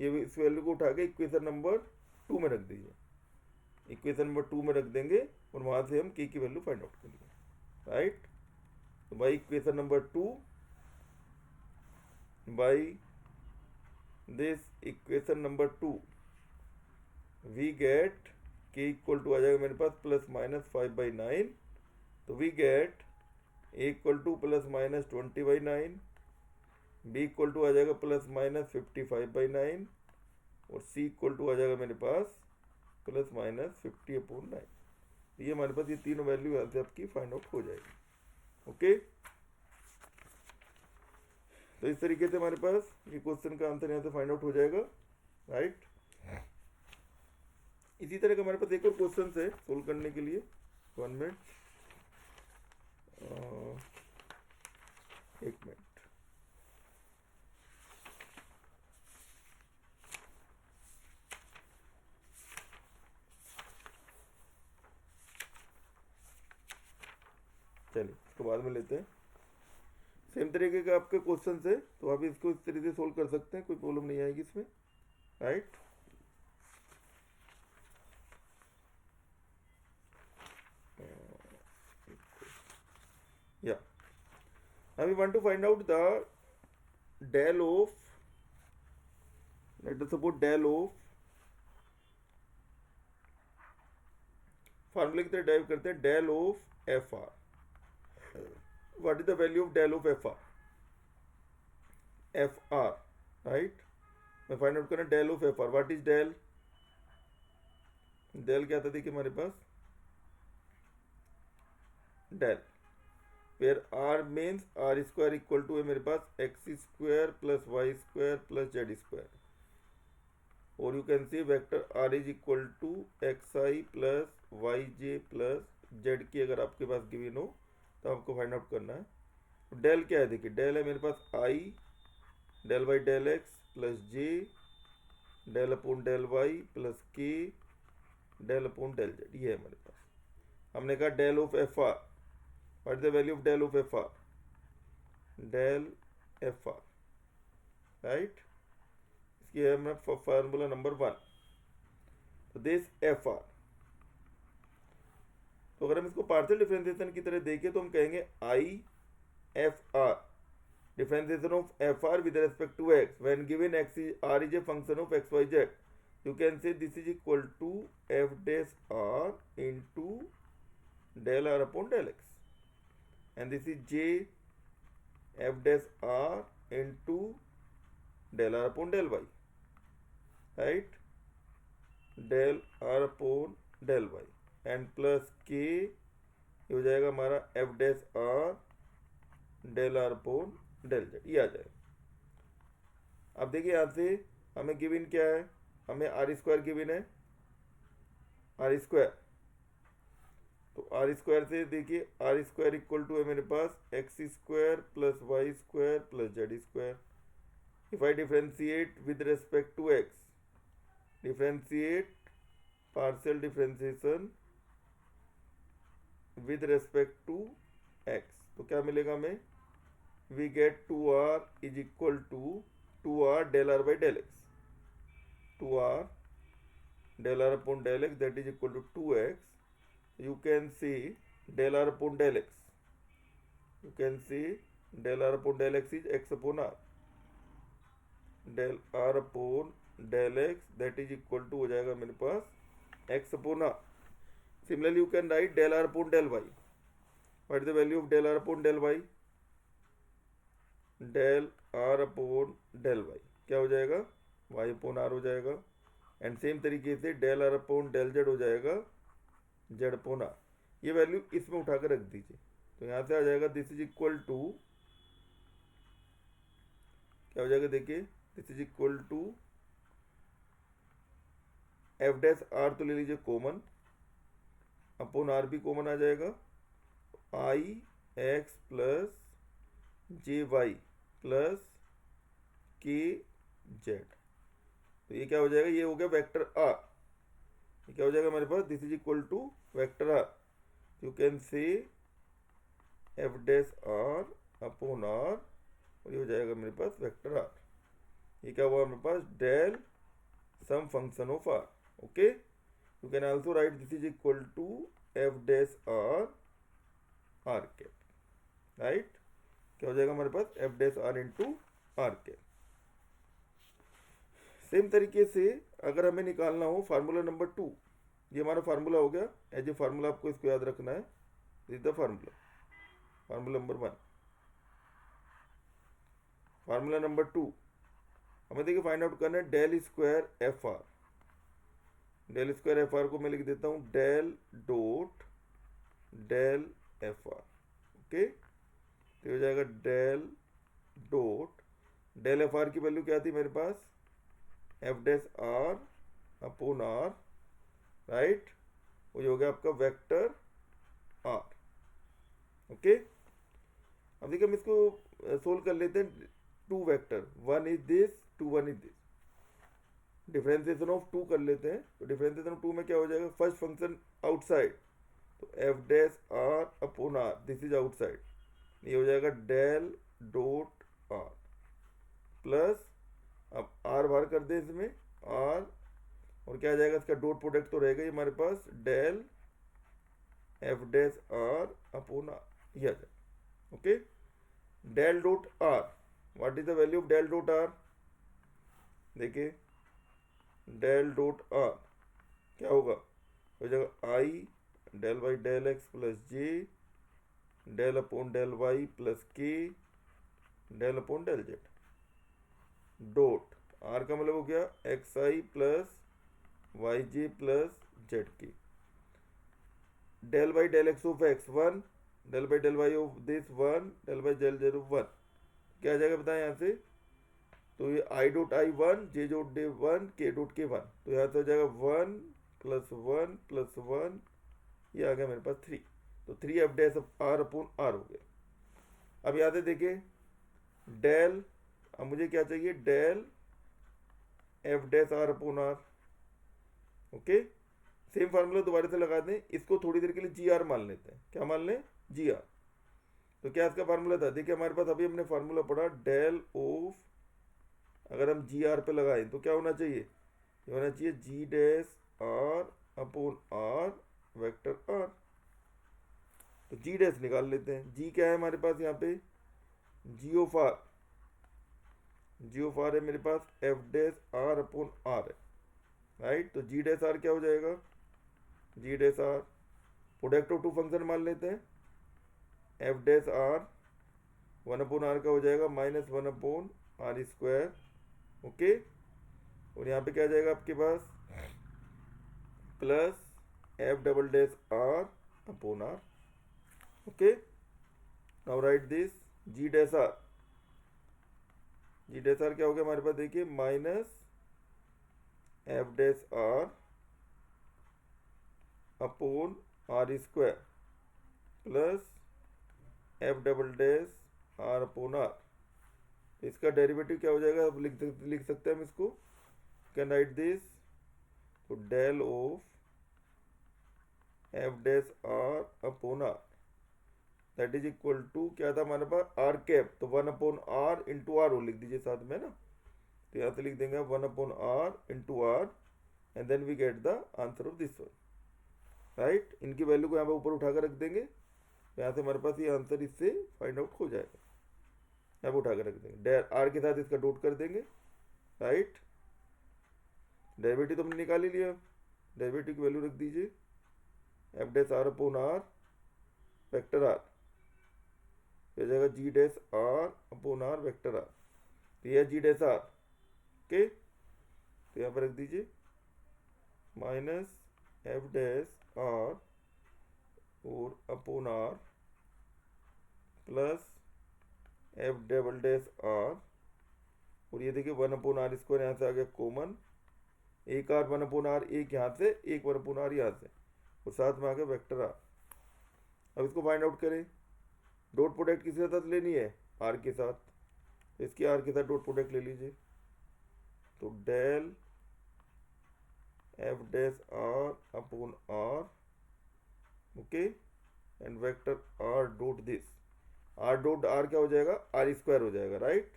ये इस वैल्यू को उठा के इक्वेशन नंबर 2 में रख दीजिए। इक्वेशन नंबर 2 में रख देंगे और वहाँ से हम के की वैल्यू फाइंड आउट करेंगे, राइट। तो by equation number 2 by this equation number 2 we get k equal to आ जाएगा मेरे पास +-5/9। तो we get a equal to +-20/9, b equal to आ जाएगा +-55/9 और सी इक्वल टू आ जाएगा मेरे पास +-50/9। ये हमारे पास ये तीनों वैल्यू यहाँ से आपकी फाइंड आउट हो जाएगी। ओके, तो इस तरीके से हमारे पास ये क्वेश्चन का आंसर यहाँ से फाइंड आउट हो जाएगा, राइट। इसी तरह का हमारे पास एक और क्वेश्चन है सोल्व करने के लिए। 1 मिनट, 1 मिनट। चलिए इसको बाद में लेते हैं। सेम तरीके का आपके क्वेश्चन है तो आप इसको इस तरीके से सोल्व कर सकते हैं, कोई प्रॉब्लम नहीं आएगी इसमें, right. Yeah. Now we want to find out the del of, let us suppose del of, फार्मूले की तरह डाइव करते हैं, del of f r. what is the value of del of f r, right. मैं find out करना del of f r. what is del, del क्या था देखिए हमारे पास, del where r means r square equal to है मेरे पास x² + y² + z², और you can see vector r is equal to xi + yj + z की अगर आपके पास गिवन हो तो आपको फाइंड आउट करना है। तो डेल क्या है देखिए, डेल है मेरे पास i del by del x + j del upon del y + k del upon del z, ये है हमारे पास। हमने कहा del of F r, what is the value of del of fr, del fr, right। इसकी है हमारा फार्मूला नंबर 1। तो this fr, तो अगर हम इसको पार्शियल डिफरेंशिएशन की तरह देखें तो हम कहेंगे i f r, differentiation of F r with respect to x when given x is r is a function of x y z, you can say this is equal to f dash r into del r upon del x, and this is j f dash r into del r upon del y, right, del r upon del y and plus k ये हो जाएगा हमारा f dash r del r upon del z, ये आ जाएगा। अब देखिए यहाँ से हमें गिवन क्या है, हमें आर स्क्वायर गिवन है, आर स्क्वायर। तो आर स्क्वायर से देखिए आर स्क्वायर इक्वल टू है मेरे पास x² + y² + z²। If I differentiate with respect to x, differentiate partial differentiation with respect to x, तो क्या मिलेगा हमें, we get 2r is equal to 2r del r by del x, 2r del r upon del x that is equal to 2x। you can see del r upon del x, you can see del r upon del x is x upon r, del r upon del x that is equal to हो जाएगा मेरे पास x upon r। similarly you can write del r upon del y, what is the value of del r upon del y, del r upon del y क्या हो जाएगा, y upon r हो जाएगा, and same तरीके से del r upon del z हो जाएगा z upon r। ये वैल्यू इसमें उठाकर रख दीजिए, तो यहाँ से आ जाएगा दिस इज इक्वल टू क्या हो जाएगा देखिए, this is equal to f dash are तो ले लीजिए कॉमन, अपॉन आर भी कॉमन आ जाएगा, i x plus j y plus k z. तो ये क्या हो जाएगा, ये हो गया वेक्टर आर। ये क्या हो जाएगा हमारे पास, this is equal to vector r. You can say f dash are upon r, और ये हो जाएगा मेरे पास वेक्टर आर। ये क्या हुआ मेरे पास, del some function of r. Okay, you can also write this is equal to f dash r r cap, right. क्या हो जाएगा हमारे पास, F dash r into r cap. Same तरीके से अगर हमें निकालना हो फार्मूला नंबर 2, ये हमारा फार्मूला हो गया। एज ए फार्मूला आपको इसको याद रखना है, this is the formula, formula number 1। Formula number 2 हमें देखिए फाइंड आउट करना है del square f r. Del square f r को मैं लिख देता हूँ del dot del F r. Okay, तो हो जाएगा del dot del F r की वैल्यू क्या थी मेरे पास, F dash are upon r, right. वो हो गया आपका वेक्टर आर। ओके, अब देखिए हम इसको सोल्व कर लेते हैं। Two vector, one is this, two one is this. Differentiation of two कर लेते हैं। तो डिफरेंशिएशन ऑफ टू में क्या हो जाएगा, फर्स्ट फंक्शन आउटसाइड, तो f dash are upon r, this is outside. ये हो जाएगा डेल डॉट आर प्लस, अब आर बाहर कर दे इसमें, आर, और क्या आ जाएगा इसका डॉट प्रोडक्ट तो रहेगा ही हमारे पास, del f dash are upon r, ये आ जाएगा। Okay, del dot r, what is the value of del dot r, देखिए डेल डॉट आर क्या होगा, हो जाएगा i del y del x plus j del upon del y plus k del upon del z. Dot r का मतलब हो गया x i plus y j plus z k, del by del x of x 1, del by del y of this 1, del by del z of 1। क्या आ जाएगा बताएं यहाँ से, तो ये i dot i 1, j dot d 1, k dot के 1, तो यहाँ से हो जाएगा 1 प्लस 1 प्लस 1, ये आ गया मेरे पास 3। तो 3 f dash are upon r हो गया। अब यहाँ से देखिए डेल, अब मुझे क्या चाहिए, del f dash are upon are. Okay, same formula दोबारा से लगा दें, इसको थोड़ी देर के लिए जी आर मान लेते हैं। क्या मान लें, जी आर। तो क्या इसका फार्मूला था, देखिए हमारे पास अभी हमने फार्मूला पढ़ा डेल ऑफ, अगर हम जी आर पे लगाएं तो क्या होना चाहिए, ये होना चाहिए g dash are upon are vector are. तो जी डैश निकाल लेते हैं, जी क्या है हमारे पास यहाँ पे, G of R, G of R है मेरे पास F dash are upon R है, राइट। तो जी डैश आर क्या हो जाएगा, G dash R product of two function मान लेते हैं, F dash R 1 upon R का हो जाएगा minus 1 upon are square. Okay, और यहाँ पे क्या आ जाएगा आपके पास, plus F double dash are upon are. Okay, now right this g dash r, g dash are क्या हो गया हमारे पास, देखिए minus f dash are upon are square plus F double dash are upon r. इसका derivative क्या हो जाएगा, अब लिख सकते हैं हम इसको, कैन राइट दिस, तो del of F dash are upon r that is equal to, क्या था हमारे पास, आर कैप, तो 1 अपॉन आर इंटू आर वो लिख दीजिए साथ में ना। तो यहाँ से लिख देंगे 1 upon r into r, and then we get the answer of this one, right. इनकी वैल्यू को यहाँ पे ऊपर उठाकर रख देंगे, तो यहाँ से हमारे पास ये आंसर इससे फाइंड आउट हो जाएगा। यहाँ पे उठाकर रख देंगे, आर के साथ इसका डॉट कर देंगे, राइट। डेरिवेटिव तो हमने निकाल ही लिया, डेरिवेटिव की वैल्यू रख दीजिए F dash are upon are vector R, हो जाएगा G dash are upon are vector are. तो यह जी डैश आर, ओके, तो यहाँ पर रख दीजिए माइनस एफ डैश आर और upon are plus F double dash r, और ये देखिए 1 अपॉन आर स्क्वायर यहाँ से आ गया कॉमन, एक आर 1 अपॉन आर, एक यहाँ से, एक 1 अपॉन आर यहाँ से, और साथ में आ गया वेक्टर आर। अब इसको फाइंड आउट करें, डॉट प्रोडक्ट किसके साथ लेनी है, आर के साथ, तो इसकी आर के साथ डॉट प्रोडक्ट ले लीजिए। तो del f dash are upon are, okay, and vector r dot this, r dot r क्या हो जाएगा, आर स्क्वायर हो जाएगा, राइट।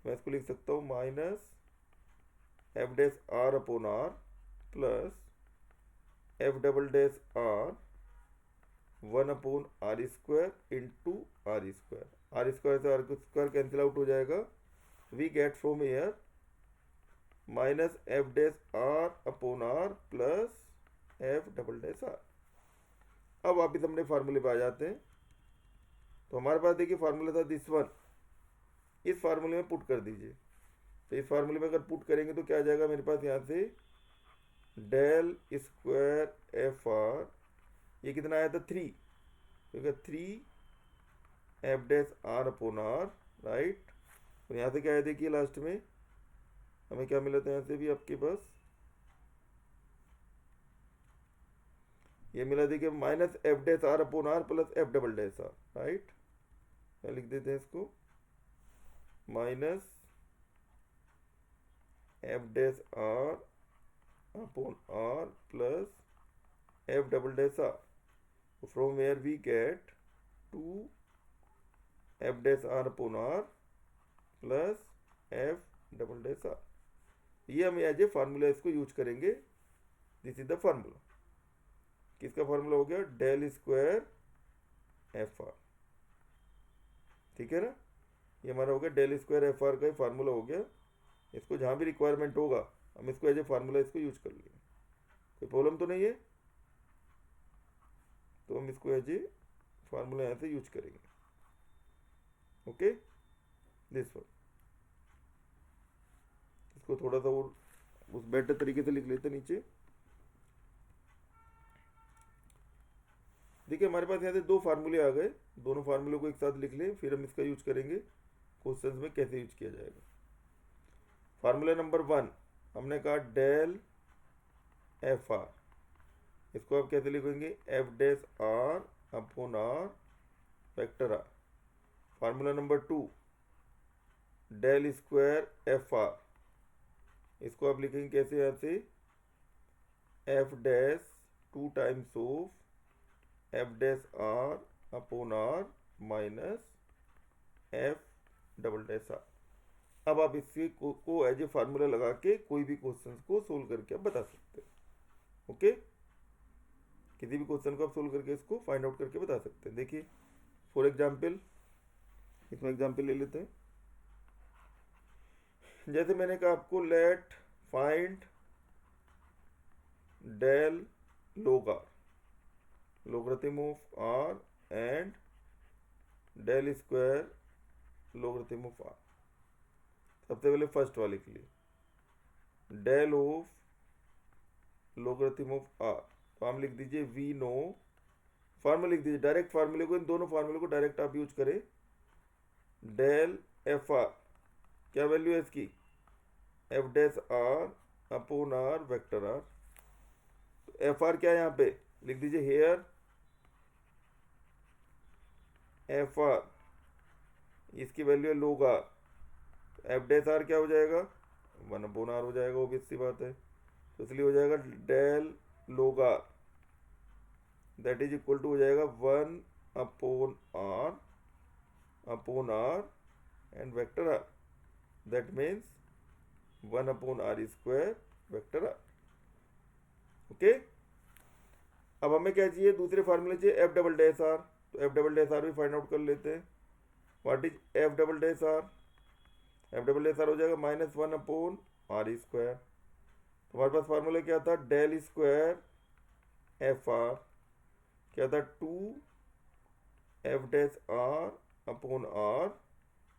मैं इसको लिख सकता हूँ minus f dash are upon are plus F double dash r 1/r² into r square, r square से आर स्क्वायर कैंसिल आउट हो जाएगा, we get from here minus f dash are upon are plus F double dash r. अब वापिस अपने फार्मूले पे आ जाते हैं। तो हमारे पास देखिए फार्मूला था दिस वन, इस फार्मूले में पुट कर दीजिए। तो इस फार्मूले में अगर पुट करेंगे तो क्या आ जाएगा मेरे पास यहाँ से, डेल स्क्वायर एफ आर, ये कितना आया था 3, क्योंकि 3 f dash are upon r, right. और यहाँ से क्या है देखिए लास्ट में हमें क्या मिला था, यहाँ से भी आपके पास ये मिला देखिए minus f dash are upon are plus F double dash r, right. लिख देते हैं इसको, minus f dash are upon are plus F double dash r, from where we get 2 F dash are upon are plus F double dash r. ये हम as a formula इसको use करेंगे। This is the formula, किसका formula हो गया, del square f are, ठीक है ना। ये हमारा हो गया डेल स्क्वायर एफ आर का ही फार्मूला हो गया। इसको जहाँ भी रिक्वायरमेंट होगा हम इसको एज ए फार्मूला इसको यूज कर लेंगे, कोई प्रॉब्लम तो नहीं है। तो हम इसको एज ए फार्मूला यहाँ से यूज करेंगे, ओके। दिस वन, इसको थोड़ा सा और उस बेटर तरीके से लिख लेते नीचे। देखिए हमारे पास यहाँ से दो फार्मूले आ गए, दोनों फार्मूले को एक साथ लिख लें, फिर हम इसका यूज करेंगे क्वेश्चंस में कैसे यूज किया जाएगा। फार्मूला नंबर 1 हमने कहा डेल एफ आर, इसको आप कैसे लिखेंगे, f dash are upon are vector r. Formula number 2 del square f r, इसको आप लिखेंगे कैसे, यहाँ से f dash 2 times of F dash are upon are minus F double dash r. अब आप इसके को एज ए फार्मूला लगा के कोई भी क्वेश्चन को सोल्व करके आप बता सकते हैं, ओके। किसी भी क्वेश्चन को आप सोल्व करके इसको फाइंड आउट करके बता सकते हैं। देखिए फॉर एग्जाम्पल, इसमें एग्जाम्पल ले लेते हैं। जैसे मैंने कहा आपको let find del log r, logarithm of r and del square logarithm of r। सबसे पहले फर्स्ट वाले के लिए del of logarithm of r, तो हम लिख दीजिए वी नो, फार्मूला लिख दीजिए, डायरेक्ट फार्मूले को, इन दोनों फार्मूले को डायरेक्ट आप यूज करें। डेल एफ आर, क्या वैल्यू है इसकी, F dash are upon are vector are. तो एफ आर क्या है यहाँ पे, लिख दीजिए हेयर एफ आर, इसकी वैल्यू है log r, F dash are क्या हो जाएगा, 1/r हो जाएगा, ऑब्वियस सी बात है। तो इसलिए हो जाएगा del log r that is equal to हो जाएगा 1/r upon R and vector R, that means 1/r square vector R, okay. अब हमें क्या चाहिए, दूसरे फार्मूले चाहिए एफ डबल डैश आर, तो एफ डबल डैश आर भी फाइंड आउट कर लेते हैं। What is F double dash R, F double dash R हो जाएगा -1/r स्क्वायर। तो हमारे पास फार्मूला क्या था, डेल स्क्वायर एफ आर क्या था, 2 F dash are upon are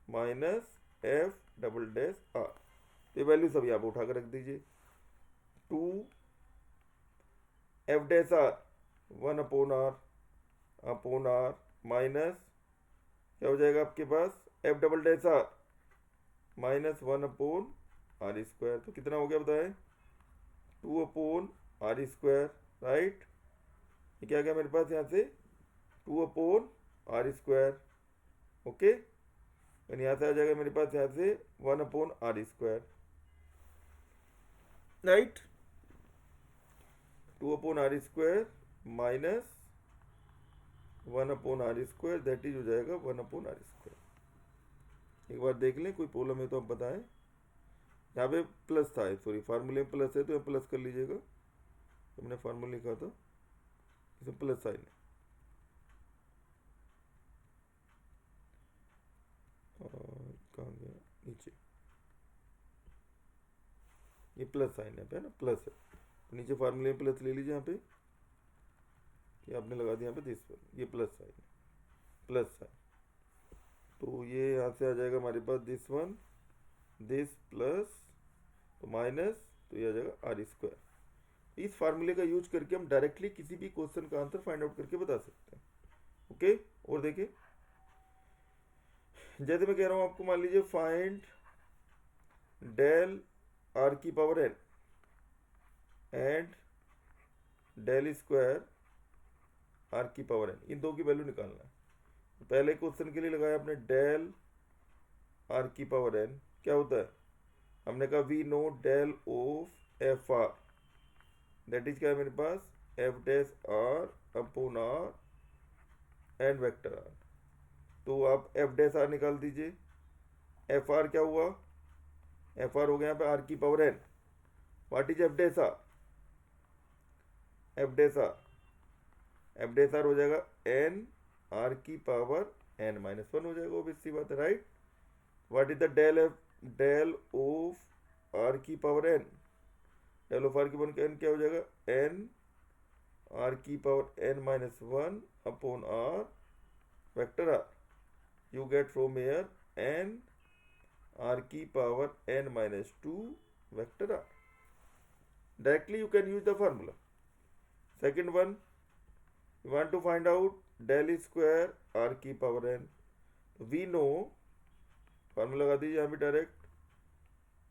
minus F double dash are. तो ये वैल्यू सभी आप उठा कर रख दीजिए, 2 F dash R 1/r minus क्या हो जाएगा आपके पास, F double dash R -1/r square. तो कितना हो गया बताएं, 2/r स्क्वायर, राइट। ये क्या गया मेरे पास यहाँ से 2/r स्क्वायर, ओके, यहाँ से आ जाएगा मेरे पास यहाँ से 1/r², right, 2/r² minus 1/r², that is हो जाएगा 1/r²। एक बार देख लें, कोई प्रॉब्लम है तो आप बताएं। यहाँ पे प्लस था, सॉरी फार्मूले में प्लस है तो यहाँ प्लस कर लीजिएगा, हमने फार्मूला लिखा था इसमें प्लस साइन है। कहाँ गया, नीचे, ये प्लस साइन है ना, प्लस है तो नीचे फार्मूले में प्लस ले लीजिए यहाँ पे, ये आपने लगा दिया यहाँ पे दिस पर, ये प्लस साइन है, प्लस साइन, तो ये यहाँ से आ जाएगा हमारे पास दिस वन, दिस प्लस तो माइनस, तो ये आ जाएगा r²। इस फार्मूले का यूज करके हम डायरेक्टली किसी भी क्वेश्चन का आंसर फाइंड आउट करके बता सकते हैं। ओके, और देखिए जैसे मैं कह रहा हूं आपको, मान लीजिए find del r⁴n and del square r⁴n, इन दो की वैल्यू निकालना है। तो पहले क्वेश्चन के लिए लगाया आपने डेल r⁴n, क्या होता है, हमने कहा we know del of F R, that is क्या है मेरे पास, F dash are upon R and vector are. तो आप एफ डैश आर निकाल दीजिए, एफ आर क्या हुआ, एफ आर हो गया यहाँ पे r⁴n, what is F dash R, F dash R, F dash R हो जाएगा n r⁴n माइनस 1 हो जाएगा, ऑब्वियस सी बात है, right. What is the del of r⁴n, del of r⁴n क्या हो जाएगा, n r⁴n minus 1 upon r vector r, you get from here n r⁴n minus 2 vector r. Directly you can use the formula. Second one, you want to find out del square r⁴n. We know, formula लगा दीजिए यहाँ पे direct,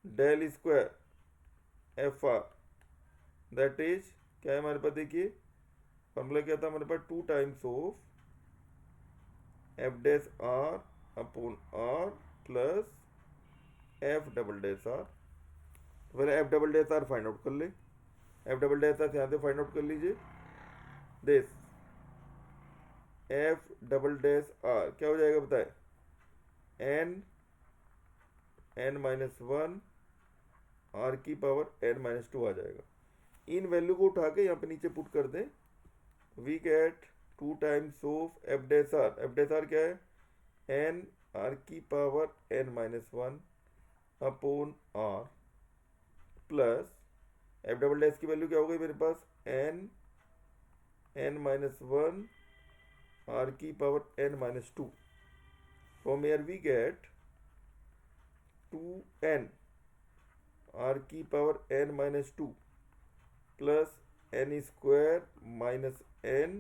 del square F R, that is क्या है हमारे पास, देखिए formula क्या था हमारे पास, 2 times of F dash are upon are plus F double dash are. तो पहले F double dash R find out कर ले, एफ डबल डैश आर यहाँ से फाइंड आउट कर लीजिए, this F double dash are क्या हो जाएगा बताए, n माइनस 1 r⁴n माइनस 2 आ जाएगा। इन वैल्यू को उठा के यहाँ पे नीचे पुट कर दें, we get 2 times of F dash R, F dash are क्या है, n r⁴n minus 1 upon r plus F double dash की वैल्यू क्या हो गई मेरे पास, n minus 1 r⁴n minus 2, from here we get 2n r⁴n minus 2 plus n square minus n,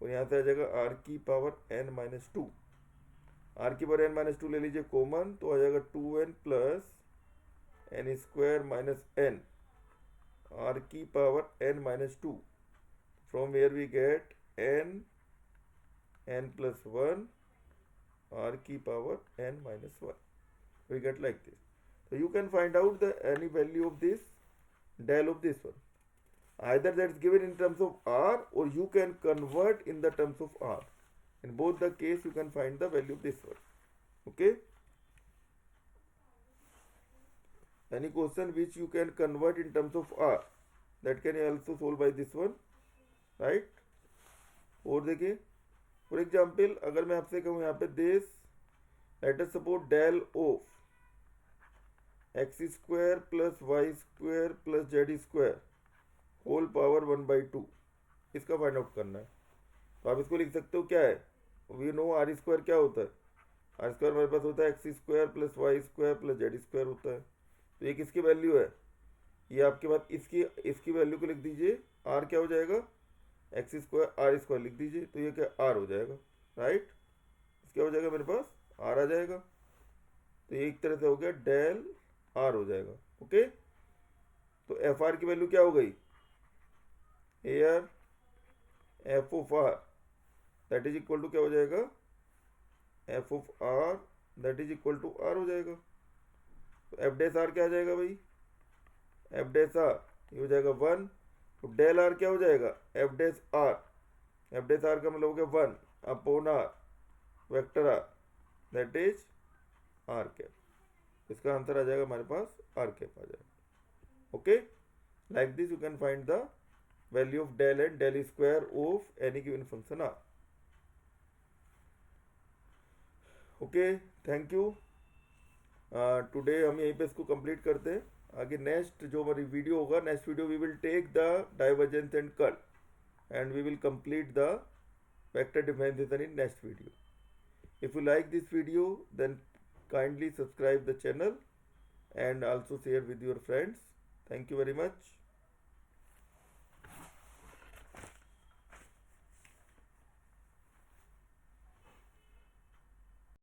और यहाँ से आ जाएगा r⁴n माइनस 2, r⁴n माइनस 2 ले लीजिए कॉमन, तो आ जाएगा 2n plus n square minus n r⁴n minus 2, from where we get n plus 1 r⁴n minus 1, we get like this. So you can find out the any value of this del of this one, either that's given in terms of r or you can convert in the terms of r. In both the case you can find the value of this one. Okay, any question which you can convert in terms of r, that can also solve by this one, right. और देखिए for example अगर मैं आपसे कहूँ यहाँ पे this, let us suppose del of x² plus y² plus z² whole power 1/2, इसका find out करना है। तो आप इसको लिख सकते हो क्या है, वी नो r² क्या होता है, r² हमारे पास होता है x² plus y² plus z² होता है। तो ये किसकी वैल्यू है, ये आपके पास इसकी वैल्यू को लिख दीजिए, r क्या हो जाएगा, x² r² लिख दीजिए, तो ये क्या r हो जाएगा, राइट। क्या हो जाएगा मेरे पास, r आ जाएगा, तो ये एक तरह से हो गया डेल r हो जाएगा। ओके, तो एफ आर की वैल्यू क्या हो गई, air F of R that is equal to क्या हो जाएगा, F of R that is equal to R हो जाएगा। तो एफ डैश आर क्या आ जाएगा भाई, एफ डैश आर ये हो जाएगा 1। तो डेल आर क्या हो जाएगा, F dash R, F dash R का मतलब हो गया 1 upon are vector R that is R cap. इसका आंसर आ जाएगा हमारे पास आर कैप आ जाएगा। Okay, like this you can find the value of del and del square of any given function R. Okay, thank you. Today हम यहीं पे इसको कंप्लीट करते हैं। आगे नेक्स्ट जो हमारी वीडियो होगा, next video we will take the divergence and curl and we will complete the vector differentiation in next video. If you like this video, then kindly subscribe the channel and also share with your friends. Thank you very much.